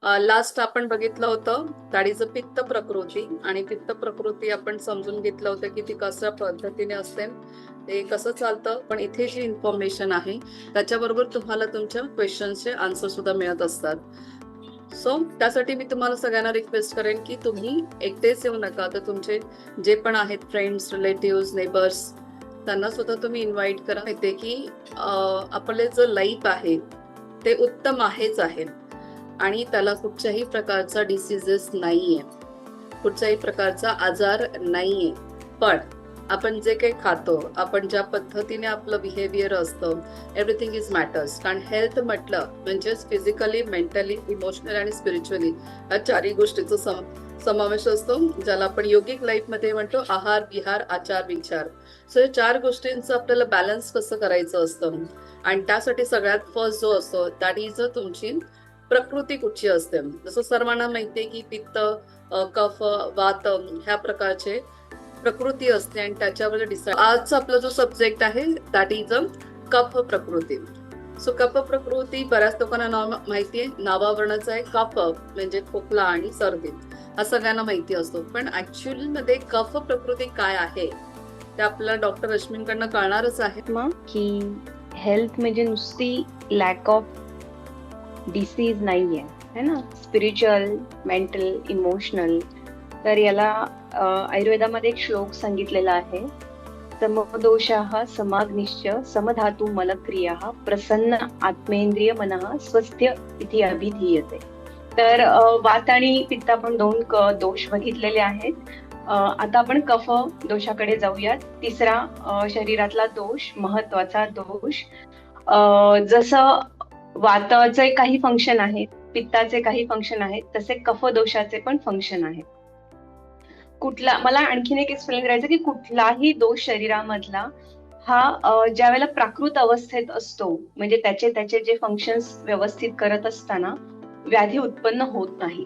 Last आपण बघितलं होतं दाढीचं पित्त प्रकृती, आणि पित्त प्रकृती आपण समजून घेतलं होतं की ती कशा पद्धतीने असते, ते कसं चालतं. पण इथे जी इन्फॉर्मेशन आहे त्याच्याबरोबर तुम्हाला तुमच्या क्वेश्चनचे आन्सर सुद्धा मिळत असतात. सो त्यासाठी मी तुम्हाला सगळ्यांना रिक्वेस्ट करेन की तुम्ही एकटेच येऊ नका, तर तुमचे जे पण आहेत फ्रेंड्स, रिलेटिव्ह, नेबर्स, त्यांना सुद्धा तुम्ही इन्व्हाइट करा. माहितीये की आपले जो लाईफ आहे ते उत्तम आहेच आहे, आणि त्याला कुठच्याही प्रकारचा डिसिजेस नाहीये, कुठच्याही प्रकारचा आजार नाहीये. पण आपण जे काही खातो, आपण ज्या पद्धतीने आपलं बिहेवियर असतं, एव्हरीथिंग इज मॅटर्स. कारण हेल्थ म्हटलं म्हणजेच फिजिकली, मेंटली, इमोशनल आणि स्पिरिच्युअली या चारही गोष्टीचा समावेश असतो, ज्याला आपण योगिक लाईफ मध्ये म्हणतो आहार, विहार, आचार, विचार. सो या चार गोष्टींचं आपल्याला बॅलन्स कसं करायचं असतं, आणि त्यासाठी सगळ्यात फर्स्ट जो असतो दॅट इज तुमची प्रकृती कुठची असते. जसं सर्वांना माहितीये की पित्त, कफ, वात ह्या प्रकारचे प्रकृती असते, आणि त्याच्यावर डिसाइड आजचा आपला जो सब्जेक्ट आहे दॅट इज कफ प्रकृती. सो कफ प्रकृती बऱ्याच लोकांना नाव माहितीये, नावावरणाचं आहे. कफ म्हणजे खोकला आणि सर्दी, हा सगळ्यांना माहिती असतो. पण ऍक्च्युअली मध्ये कफ प्रकृती काय आहे ते आपल्याला डॉक्टर रश्मींकडनं कळणारच आहे. मग की हेल्थ म्हणजे नुसती लॅक ऑफ डिसीज नाहीये, है ना. Spiritual, mental, emotional. तर याला आयुर्वेदामध्ये एक श्लोक सांगितलेला आहे, समदोषाः समाग्निश्च समधातु मलक्रियाः प्रसन्न आत्मेंद्रिय मनः स्वस्थ्य इति अभिधीयते. तर वात आणि पित्त आपण दोन दोष बघितलेले आहेत. आता आपण कफ दोषाकडे जाऊयात. तिसरा शरीरातला दोष, महत्वाचा दोष. जसं वाताचे काही फंक्शन आहेत, पित्ताचे काही फंक्शन आहेत, तसे कफ दोषाचे पण फंक्शन आहेत. मला आणखीन एक एक्सप्लेन करायचं की कुठलाही दोष शरीरामधला हा ज्या वेळेला प्राकृत अवस्थेत असतो, म्हणजे त्याचे जे फंक्शन्स व्यवस्थित करत असताना व्याधी उत्पन्न होत नाही.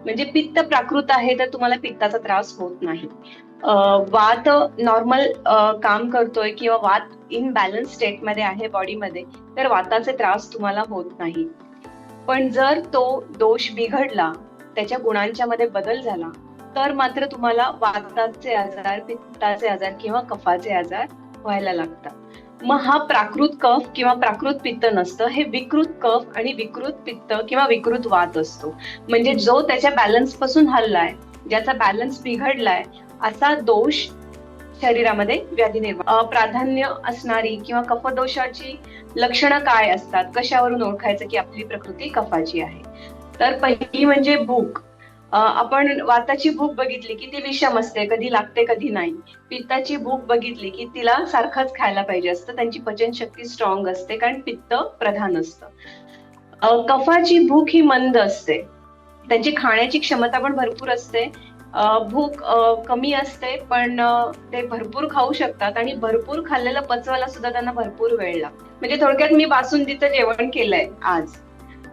म्हणजे पित्त प्राकृत आहे तर तुम्हाला पित्ताचा त्रास होत नाही. वात नॉर्मल काम करतोय किंवा वात इन बॅलन्स स्टेट मध्ये आहे बॉडीमध्ये, तर वाताचे त्रास तुम्हाला होत नाही. पण जर तो दोष बिघडला, त्याच्या गुणांच्या मध्ये बदल झाला, तर मात्र तुम्हाला वाताचे आजार, पित्ताचे आजार किंवा कफाचे आजार व्हायला लागतात. मग हा प्राकृत कफ किंवा प्राकृत पित्त नसतं, हे विकृत कफ आणि विकृत पित्त किंवा विकृत वात असतो. म्हणजे जो त्याच्या बॅलन्स पासून हललाय, ज्याचा बॅलन्स बिघडलाय, असा दोष शरीरामध्ये व्याधी निर्माण प्राधान्य असणारी किंवा कफदोषाची लक्षणं काय असतात, कशावरून ओळखायचं की आपली प्रकृती कफाची आहे. तर पहिली म्हणजे भूक. आपण वाताची भूक बघितली की ती विषम असते, कधी लागते कधी नाही. पित्ताची भूक बघितली की तिला सारखंच खायला पाहिजे असतं, त्यांची पचनशक्ती स्ट्रॉंग असते कारण पित्त प्रधान असतं. कफाची भूक ही मंद असते, त्यांची खाण्याची क्षमता पण भरपूर असते. भूक कमी असते, पण ते भरपूर खाऊ शकतात आणि भरपूर खाल्लेलं पचवायला सुद्धा त्यांना भरपूर वेळ लागतो. म्हणजे थोडक्यात मी बासुंदीचं जेवण केलंय आज,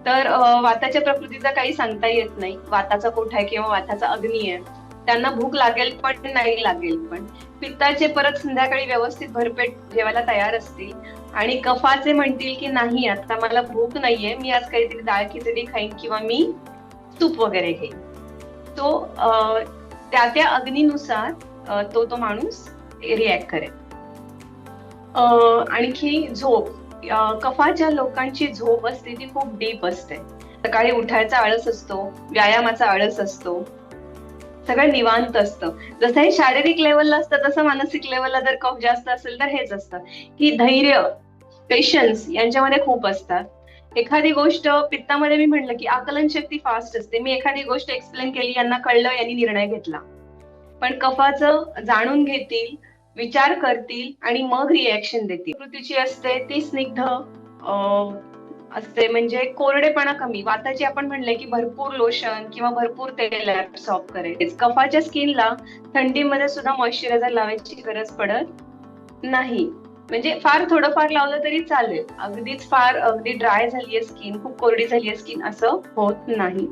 तर वाताच्या प्रकृतीचा काही सांगता येत नाही. वाताचा कोठ आहे किंवा वाताचा अग्नी आहे, त्यांना भूक लागेल पण नाही लागेल. पण पित्ताचे परत संध्याकाळी व्यवस्थित भरपेट जेवायला तयार असतील, आणि कफाचे म्हणतील की नाही आता मला भूक नाहीये, मी आज काहीतरी डाळ खिचडी खाईन किंवा मी सूप वगैरे घेईन. तो त्या अग्नीनुसार तो माणूस रिॲक्ट करेल. आणखी झोप. कफाच्या लोकांची झोप असते ती खूप डीप असते. सकाळी उठायचा आळस असतो, व्यायामाचा आळस असतो, सगळं निवांत असतं. जसं हे शारीरिक लेवलला असतं, तसं मानसिक लेवलला जर कफ जास्त असेल तर हेच असतं की धैर्य, पेशन्स यांच्यामध्ये खूप असतात. एखादी गोष्ट पित्तामध्ये मी म्हणलं की आकलन शक्ती फास्ट असते. मी एखादी गोष्ट एक्सप्लेन केली, यांना कळलं, यांनी निर्णय घेतला. पण कफाचं जाणून घेतील, विचार करतील आणि मग रिएक्शन देतील. प्रकृतीची असते ती स्निग्ध असते, म्हणजे कोरडेपणा कमी. वाताची आपण म्हणले की भरपूर लोशन किंवा भरपूर तेल ऍब्सॉर्ब करेल. कफाच्या स्किनला थंडीमध्ये सुद्धा मॉइश्चरायझर लावायची गरज पडत नाही. म्हणजे फार थोडंफार लावलं तरी चालेल. अगदी ड्राय झालीये स्किन, खूप कोरडी झालीये स्किन, असं होत नाही.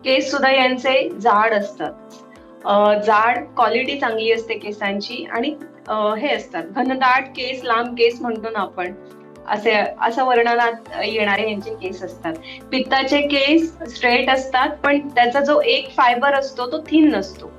केस सुद्धा यांचे जाड असतात, जाड क्वालिटी चांगली असते केसांची, आणि हे असतात घनदाट केस, लांब केस म्हणतो ना आपण, असं वर्णनात येणारे यांचे केस असतात. पित्ताचे केस स्ट्रेट असतात, पण त्याचा जो एक फायबर असतो तो थिन नसतो,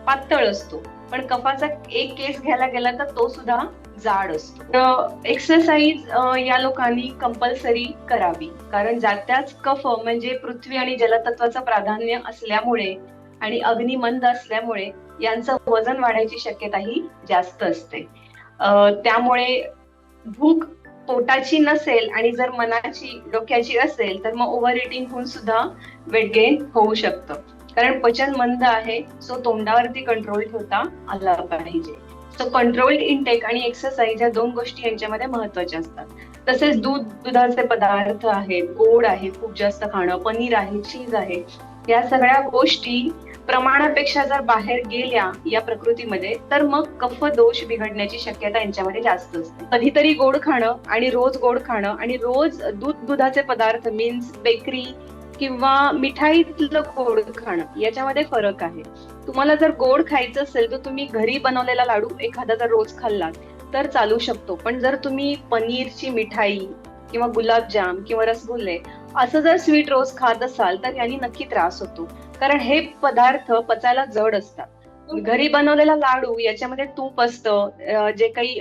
पातळ असतो. पण कफाचा एक केस घ्यायला गेला तर तो सुद्धा जाड असतो. एक्सरसाइज या लोकांनी कंपल्सरी करावी, कारण जात्याच कफ म्हणजे पृथ्वी आणि जलतत्वाचं प्राधान्य असल्यामुळे आणि अग्नी मंद असल्यामुळे यांचं वजन वाढायची शक्यता ही जास्त असते. त्यामुळे भूक पोटाची नसेल आणि जर मनाची डोक्याची असेल तर मग ओव्हर इटिंग होऊन सुद्धा वेट गेन होऊ शकतं. कारण पचन मंद आहे, सो तोंडावरती कंट्रोल ठेवता आला पाहिजे. सो कंट्रोल्ड इनटेक आणि एक्सरसाइज या 2 गोष्टी यांच्यामध्ये महत्वाच्या असतात. तसेच दुधाचे पदार्थ आहेत, गोड आहे खूप जास्त खाणं, पनीर आहे, चीज आहे, या सगळ्या गोष्टी प्रमाणापेक्षा जर बाहेर गेल्या या प्रकृतीमध्ये तर मग कफ दोष बिघडण्याची शक्यता यांच्यामध्ये जास्त असते. कधीतरी गोड खाणं आणि रोज गोड खाणं आणि रोज दुधाचे पदार्थ मीन्स बेकरी किंवा मिठाईतलं गोड खाणं याच्यामध्ये फरक आहे. तुम्हाला जर गोड खायचं असेल तर तुम्ही घरी बनवलेला लाडू एखादा जर रोज खाल्लात तर चालू शकतो. पण जर तुम्ही पनीरची मिठाई किंवा गुलाबजाम किंवा रसगुल्ले असं जर स्वीट रोज खात असाल तर यांनी नक्की त्रास होतो, कारण हे पदार्थ पचायला जड असतात. घरी बनवलेला लाडू याच्यामध्ये तूप असतं, जे काही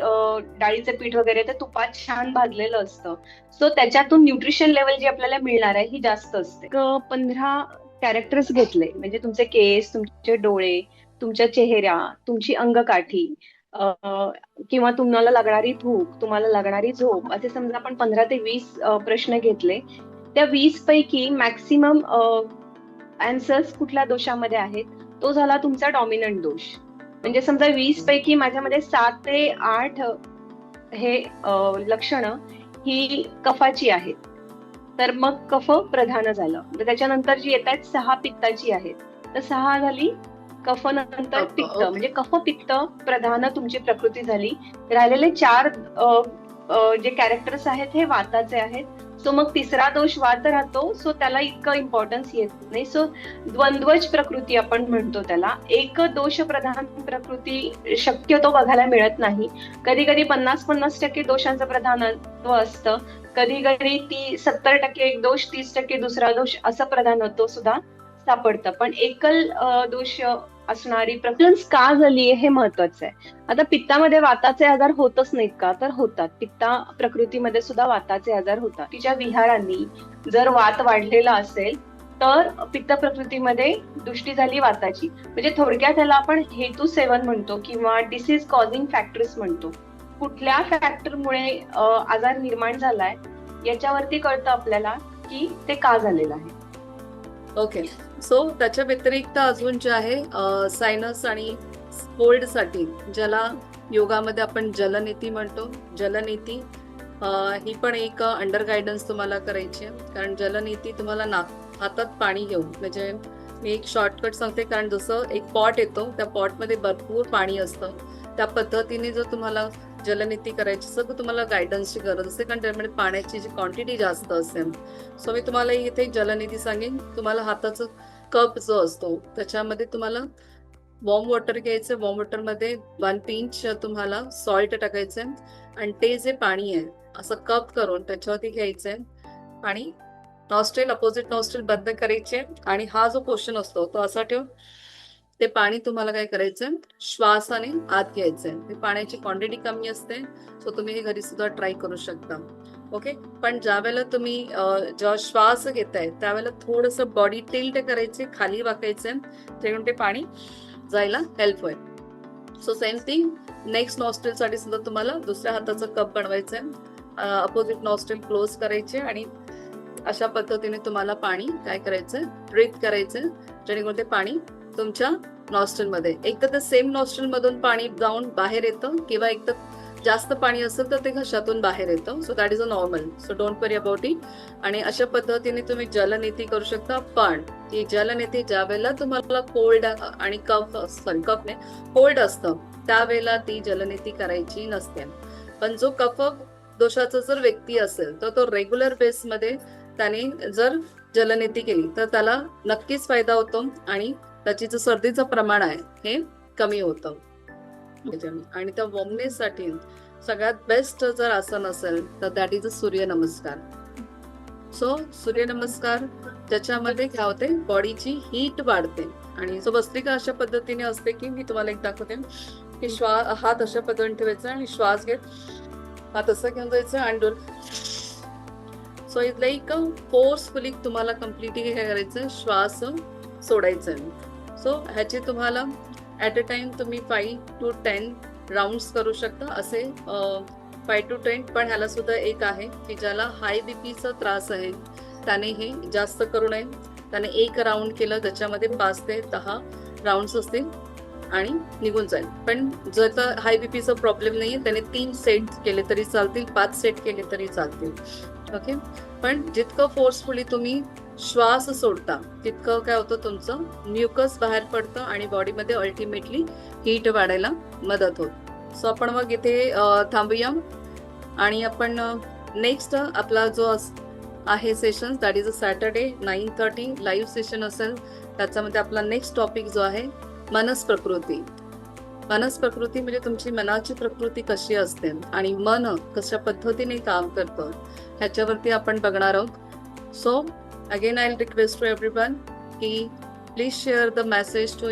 डाळीचं पीठ वगैरे ते तुपात छान भाजलेलं असतं, सो त्याच्यातून न्यूट्रिशन लेवल जी आपल्याला मिळणार आहे ही जास्त असते. 15 कॅरेक्टर्स घेतले म्हणजे तुमचे केस, तुमचे डोळे, तुमच्या चेहरा, तुमची अंगकाठी, किंवा तुम्हाला लागणारी भूक, तुम्हाला लागणारी झोप, असे समजा आपण 15 ते 20 प्रश्न घेतले. त्या 20 पैकी मॅक्सिमम आन्सर्स कुठल्या दोषामध्ये आहेत, तो झाला तुमचा डॉमिनंट दोष. म्हणजे समजा 20 पैकी माझ्यामध्ये 7 ते 8 हे लक्षणं ही कफाची आहेत, तर मग कफ प्रधान झालं. तर त्याच्यानंतर जी येत आहेत 6 पित्ताची आहेत, तर 6 झाली कफ नंतर पित्त, म्हणजे कफ पित्त प्रधान तुमची प्रकृती झाली. राहिलेले 4 जे कॅरेक्टर्स आहेत हे वाताचे आहेत. सो मग तिसरा दोष वात राहतो, सो त्याला इतकं इम्पॉर्टन्स येत नाही. सो द्वंद्वज प्रकृती आपण म्हणतो त्याला. एक दोष प्रधान प्रकृती शक्यतो बघायला मिळत नाही. कधी कधी 50-50% दोषांचं प्रधानत्व असतं, कधी कधी 70% एक दोष, 30% दुसरा दोष असं प्रधानत्व सुद्धा सापडतं. पण एकल दोष असणारी प्रकृती का झाली हे महत्वाचं आहे. आता पित्तामध्ये वाताचे आजार होतच नाहीत का, तर होतात. पित्ता प्रकृतीमध्ये सुद्धा वाताचे आजार होतात. तिच्या विहारांनी जर वात वाढलेला असेल तर पित्त प्रकृतीमध्ये दृष्टी झाली वाताची. म्हणजे थोडक्यात त्याला आपण हेतू सेवन म्हणतो किंवा डिसीज कॉझिंग फॅक्टर्स म्हणतो. कुठल्या फॅक्टरमुळे आजार निर्माण झालाय याच्यावरती कळतं आपल्याला की ते का झालेलं आहे. ओके, सो त्याच्या व्यतिरिक्त अजून जे आहे सायनस आणि कोल्ड साठी, ज्याला योगामध्ये आपण जलनीती म्हणतो, जलनीती ही पण एक अंडर गायडन्स तुम्हाला करायची आहे. कारण जलनीती तुम्हाला हातात पाणी घेऊन, म्हणजे मी एक शॉर्टकट सांगते, कारण जसं एक पॉट येतो त्या पॉटमध्ये भरपूर पाणी असतं, त्या पद्धतीने जर तुम्हाला जलनीती करायची असेल तर तुम्हाला गायडन्सची गरज असते, कारण त्यामध्ये पाण्याची जी क्वांटिटी जास्त असेल. सो मी तुम्हाला इथे जलनीती सांगेन. तुम्हाला हाताचं कप जो असतो त्याच्यामध्ये तुम्हाला वॉर्म वॉटर घ्यायचं. वॉर्म वॉटरमध्ये 1 पिंच तुम्हाला सॉल्ट टाकायचं आणि ते जे पाणी आहे असं कप करून त्याच्यावरती घ्यायचंय आणि नॉस्ट्रेल, अपोजिट नॉस्ट्रेल बंद करायचे आणि हा जो पोर्शन असतो तो असा ठेव. ते पाणी तुम्हाला काय करायचंय, श्वासाने आत घ्यायचंय. ते पाण्याची क्वांटिटी कमी असते, सो तुम्ही हे घरी सुद्धा ट्राय करू शकता. ओके, पण ज्या वेळेला तुम्ही जेव्हा श्वास घेताय त्यावेळेला थोडंसं बॉडी टिल्ट करायचे, खाली वाकायचंय, जेणेकरून ते पाणी जायला हेल्प होईल. सो सेम थिंग नेक्स्ट नॉस्ट्रेल साठी सुद्धा तुम्हाला दुसऱ्या हाताचं कप बनवायचंय, अपोजिट नॉस्ट्रेल क्लोज करायचे आणि अशा पद्धतीने तुम्हाला पाणी काय करायचंय, ब्रीथ करायचंय, जेणेकरून ते पाणी तुमच्या नॉस्ट्रेल मध्ये, एक तर सेम नॉस्ट्रेल मधून पाणी जाऊन बाहेर येतं किंवा एक तर जास्त पाणी असेल तर ते घशातून बाहेर येतं. So that is a normal, so don't worry about it. आणि अशा पद्धतीने तुम्ही जलनीती करू शकता. पण ही जलनीती ज्या वेळेला तुम्हाला कोल्ड आणि कफ ने कोल्ड असतं त्यावेळेला ती जलनीती करायची नसते. पण जो कफ दोषाचा जर व्यक्ती असेल तर तो रेग्युलर बेसमध्ये त्याने जर जलनीती केली तर त्याला नक्कीच फायदा होतो आणि त्याची जो सर्दीचं प्रमाण आहे हे कमी होतं. आणि त्या वॉर्मनेस साठी सगळ्यात बेस्ट जर आसन असेल तर that is a Suryanamaskar. So Suryanamaskar ज्याच्यामध्ये काय होते, बॉडीची हीट वाढते. आणि सो भस्त्रिका अशा पद्धतीने असते की मी तुम्हाला एक दाखवते की हात अशा पद्धतीने ठेवायचा आणि श्वास घेत हात असं घेऊन जायचं आणि डोल. सो इट लाईक फोर्सफुली तुम्हाला कम्प्लिटली काय करायचं, श्वास सोडायचा आहे. सो ह्याची तुम्हाला ॲट अ टाइम तुम्ही 5 to 10 राऊंड्स करू शकता. असे 5 to 10. पण ह्याला सुद्धा एक आहे की ज्याला हाय बीपीचा त्रास आहे त्याने हे जास्त करू नये. त्याने एक राऊंड केलं त्याच्यामध्ये 5 ते 10 राऊंड्स असतील आणि निघून जाईल. पण जर तर हाय बीपीचा प्रॉब्लेम नाहीये त्याने 3 सेट केले तरी चालतील, 5 सेट केले तरी चालतील. ओके. पण जितकं फोर्सफुली तुम्ही श्वास सोडता तितकं काय होतं, तुमचं म्युकस बाहेर पडतं आणि बॉडीमध्ये अल्टिमेटली हीट वाढायला मदत होत. सो आपण मग इथे थांबूया आणि आपण नेक्स्ट आपला जो आहे session that is a Saturday 9:30 live session असेल. त्याच्यामध्ये आपला नेक्स्ट टॉपिक जो आहे मनस प्रकृती. मनस प्रकृती म्हणजे तुमची मनाची प्रकृती कशी असते आणि मन कशा पद्धतीने काम करतं ह्याच्यावरती आपण बघणार आहोत. So again I request to everyone की please share the message to